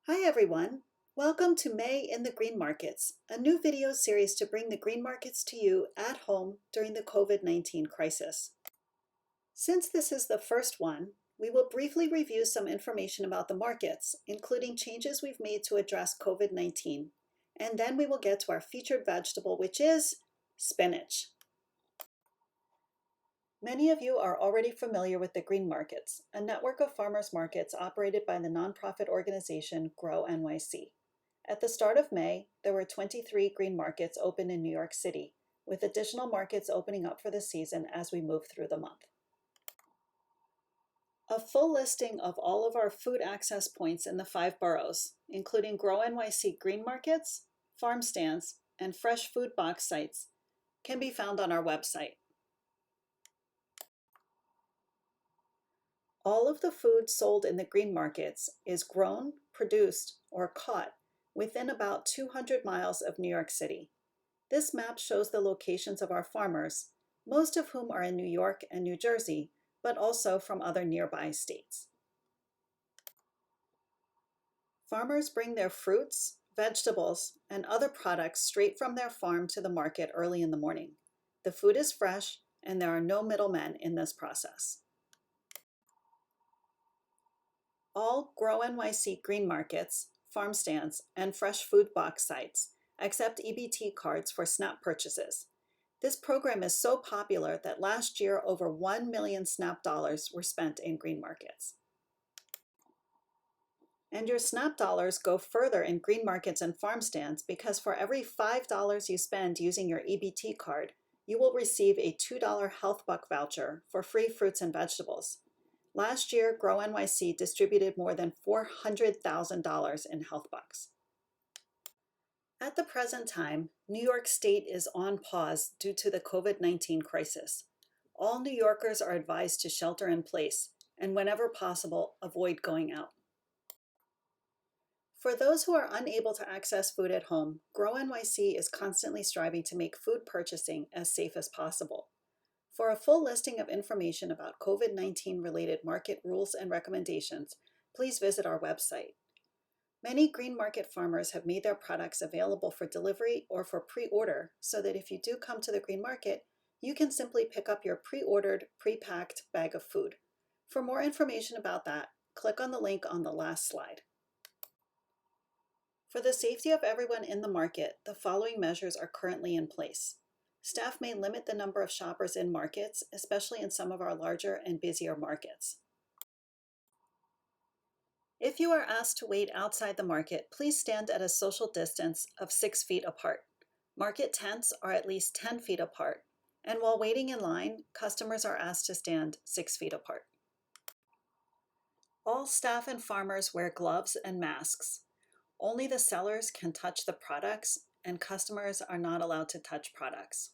Hi everyone! Welcome to May in the Green Markets, a new video series to bring the green markets to you at home during the COVID-19 crisis. Since this is the first one, we will briefly review some information about the markets, including changes we've made to address COVID-19, and then we will get to our featured vegetable, which is spinach. Many of you are already familiar with the Green Markets, a network of farmers markets operated by the nonprofit organization Grow NYC. At the start of May, there were 23 green markets open in New York City, with additional markets opening up for the season as we move through the month. A full listing of all of our food access points in the 5 boroughs, including Grow NYC green markets, farm stands, and fresh food box sites, can be found on our website. All of the food sold in the green markets is grown, produced, or caught within about 200 miles of New York City. This map shows the locations of our farmers, most of whom are in New York and New Jersey, but also from other nearby states. Farmers bring their fruits, vegetables, and other products straight from their farm to the market early in the morning. The food is fresh, and there are no middlemen in this process. All Grow NYC green markets, farm stands, and fresh food box sites accept EBT cards for SNAP purchases. This program is so popular that last year over 1 million SNAP dollars were spent in green markets. And your SNAP dollars go further in green markets and farm stands because for every $5 you spend using your EBT card, you will receive a $2 Health Buck voucher for free fruits and vegetables. Last year, Grow NYC distributed more than $400,000 in health bucks. At the present time, New York State is on pause due to the COVID-19 crisis. All New Yorkers are advised to shelter in place and whenever possible, avoid going out. For those who are unable to access food at home, Grow NYC is constantly striving to make food purchasing as safe as possible. For a full listing of information about COVID-19 related market rules and recommendations, please visit our website. Many green market farmers have made their products available for delivery or for pre-order so that if you do come to the green market, you can simply pick up your pre-ordered, pre-packed bag of food. For more information about that, click on the link on the last slide. For the safety of everyone in the market, the following measures are currently in place. Staff may limit the number of shoppers in markets, especially in some of our larger and busier markets. If you are asked to wait outside the market, please stand at a social distance of 6 feet apart. Market tents are at least 10 feet apart, and while waiting in line, customers are asked to stand 6 feet apart. All staff and farmers wear gloves and masks. Only the sellers can touch the products, and customers are not allowed to touch products.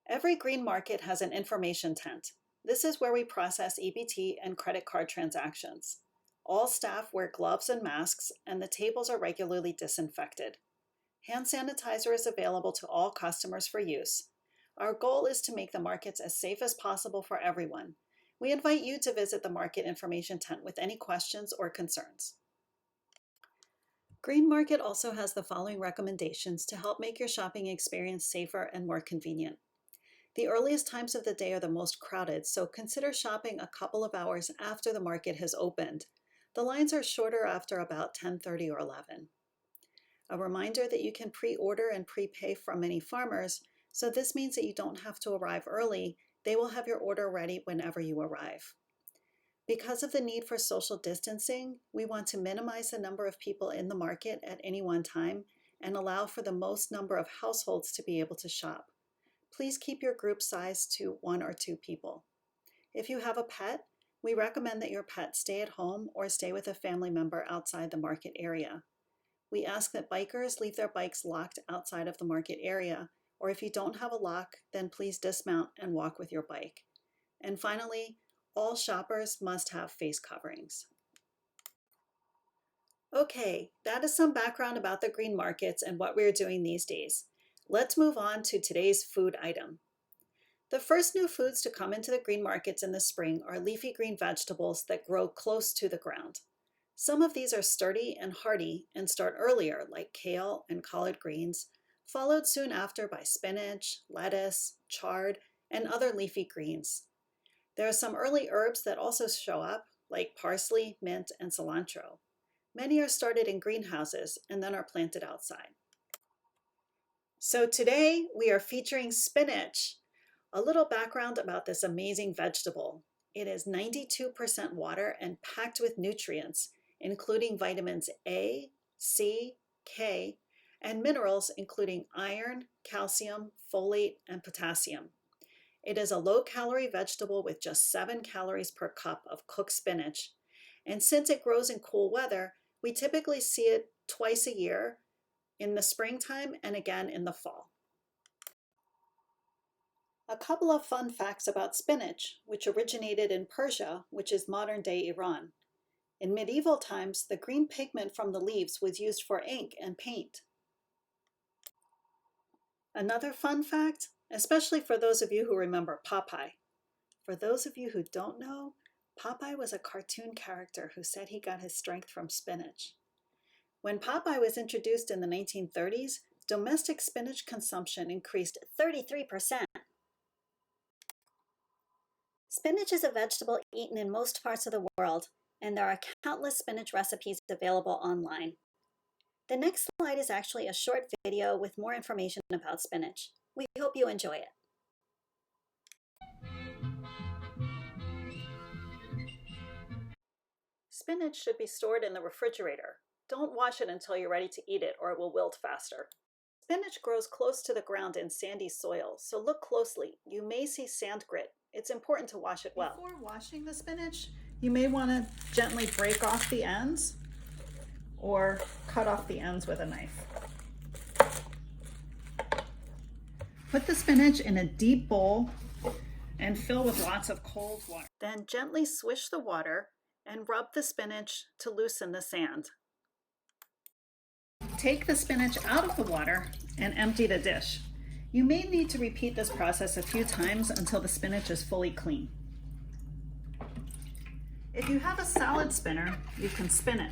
Every green market has an information tent. This is where we process EBT and credit card transactions. All staff wear gloves and masks, and the tables are regularly disinfected. Hand sanitizer is available to all customers for use. Our goal is to make the markets as safe as possible for everyone. We invite you to visit the market information tent with any questions or concerns. Green Market also has the following recommendations to help make your shopping experience safer and more convenient. The earliest times of the day are the most crowded, so consider shopping a couple of hours after the market has opened. The lines are shorter after about 10:30 or 11. A reminder that you can pre-order and prepay from many farmers, so this means that you don't have to arrive early. They will have your order ready whenever you arrive. Because of the need for social distancing, we want to minimize the number of people in the market at any one time and allow for the most number of households to be able to shop. Please keep your group size to 1 or 2 people. If you have a pet, we recommend that your pet stay at home or stay with a family member outside the market area. We ask that bikers leave their bikes locked outside of the market area, or if you don't have a lock, then please dismount and walk with your bike. And finally, all shoppers must have face coverings. Okay, that is some background about the green markets and what we're doing these days. Let's move on to today's food item. The first new foods to come into the green markets in the spring are leafy green vegetables that grow close to the ground. Some of these are sturdy and hardy and start earlier, like kale and collard greens, followed soon after by spinach, lettuce, chard, and other leafy greens. There are some early herbs that also show up, like parsley, mint, and cilantro. Many are started in greenhouses and then are planted outside. So today we are featuring spinach. A little background about this amazing vegetable. It is 92% water and packed with nutrients, including vitamins A, C, K, and minerals including iron, calcium, folate, and potassium. It is a low-calorie vegetable with just 7 calories per cup of cooked spinach. And since it grows in cool weather, we typically see it twice a year, in the springtime and again in the fall. A couple of fun facts about spinach, which originated in Persia, which is modern-day Iran. In medieval times, the green pigment from the leaves was used for ink and paint. Another fun fact, especially for those of you who remember Popeye. For those of you who don't know, Popeye was a cartoon character who said he got his strength from spinach. When Popeye was introduced in the 1930s, domestic spinach consumption increased 33%. Spinach is a vegetable eaten in most parts of the world, and there are countless spinach recipes available online. The next slide is actually a short video with more information about spinach. We hope you enjoy it. Spinach should be stored in the refrigerator. Don't wash it until you're ready to eat it or it will wilt faster. Spinach grows close to the ground in sandy soil, so look closely. You may see sand grit. It's important to wash it well. Before washing the spinach, you may want to gently break off the ends or cut off the ends with a knife. Put the spinach in a deep bowl and fill with lots of cold water. Then gently swish the water and rub the spinach to loosen the sand. Take the spinach out of the water and empty the dish. You may need to repeat this process a few times until the spinach is fully clean. If you have a salad spinner, you can spin it.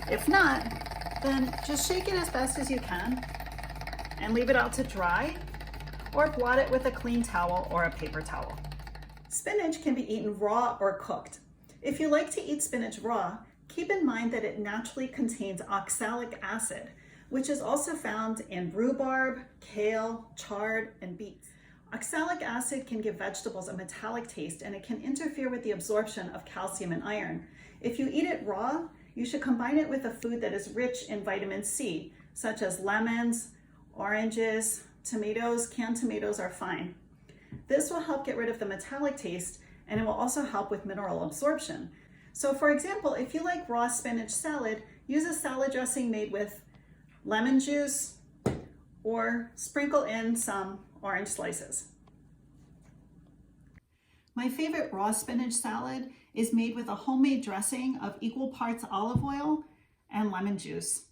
If not, then just shake it as best as you can and leave it out to dry, or blot it with a clean towel or a paper towel. Spinach can be eaten raw or cooked. If you like to eat spinach raw, keep in mind that it naturally contains oxalic acid, which is also found in rhubarb, kale, chard, and beets. Oxalic acid can give vegetables a metallic taste, and it can interfere with the absorption of calcium and iron. If you eat it raw, you should combine it with a food that is rich in vitamin C, such as lemons, oranges, tomatoes. Canned tomatoes are fine. This will help get rid of the metallic taste, and it will also help with mineral absorption. So for example, if you like raw spinach salad, use a salad dressing made with lemon juice or sprinkle in some orange slices. My favorite raw spinach salad is made with a homemade dressing of equal parts olive oil and lemon juice.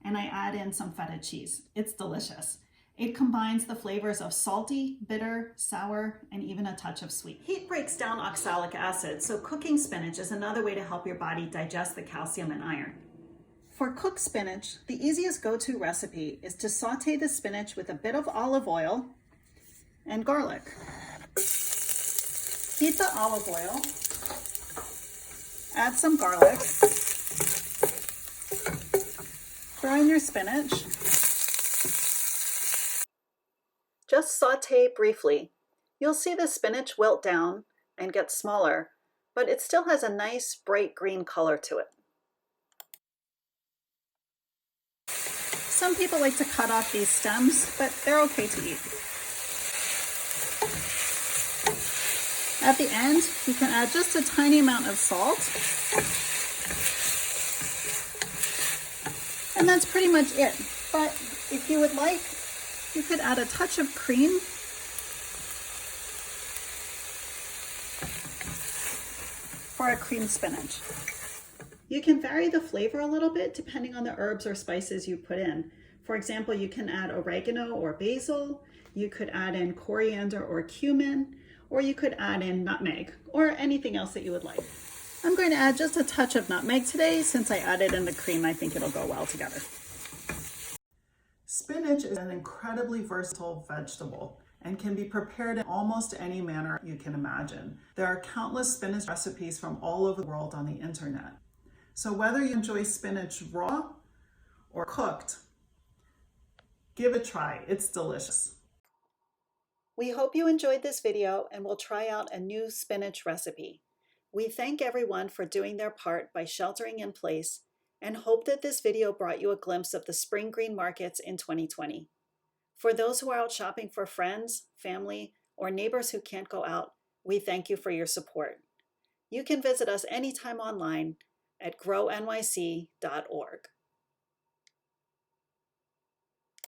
And I add in some feta cheese. It's delicious. It combines the flavors of salty, bitter, sour, and even a touch of sweet. Heat breaks down oxalic acid, so cooking spinach is another way to help your body digest the calcium and iron. For cooked spinach, the easiest go-to recipe is to saute the spinach with a bit of olive oil and garlic. Heat the olive oil, add some garlic, throw in your spinach. Just saute briefly. You'll see the spinach wilt down and get smaller, but it still has a nice bright green color to it. Some people like to cut off these stems, but they're okay to eat. At the end, you can add just a tiny amount of salt. And that's pretty much it. But if you would like, you could add a touch of cream for a creamed spinach. You can vary the flavor a little bit depending on the herbs or spices you put in. For example, you can add oregano or basil. You could add in coriander or cumin, or you could add in nutmeg or anything else that you would like. I'm going to add just a touch of nutmeg today. Since I added in the cream, I think it'll go well together. Spinach is an incredibly versatile vegetable and can be prepared in almost any manner you can imagine. There are countless spinach recipes from all over the world on the internet. So whether you enjoy spinach raw or cooked, give it a try. It's delicious. We hope you enjoyed this video and will try out a new spinach recipe. We thank everyone for doing their part by sheltering in place and hope that this video brought you a glimpse of the spring green markets in 2020. For those who are out shopping for friends, family, or neighbors who can't go out, we thank you for your support. You can visit us anytime online at grownyc.org.